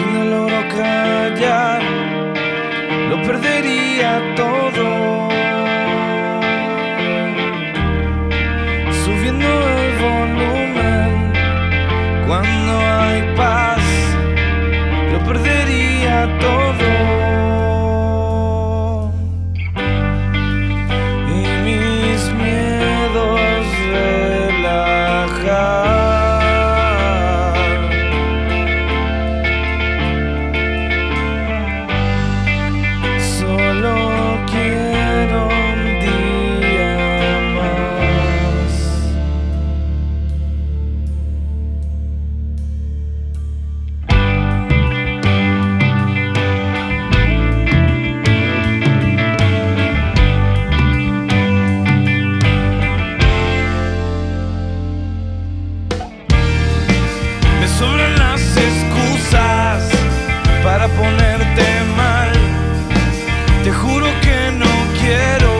Si no logro callar, lo perdería todo. Subiendo el volumen, cuando hay paz, lo perdería todo. Y mis miedos relajar. Solo quiero un día más. Me sobran las excusas para ponerte mal. Te juro que no quiero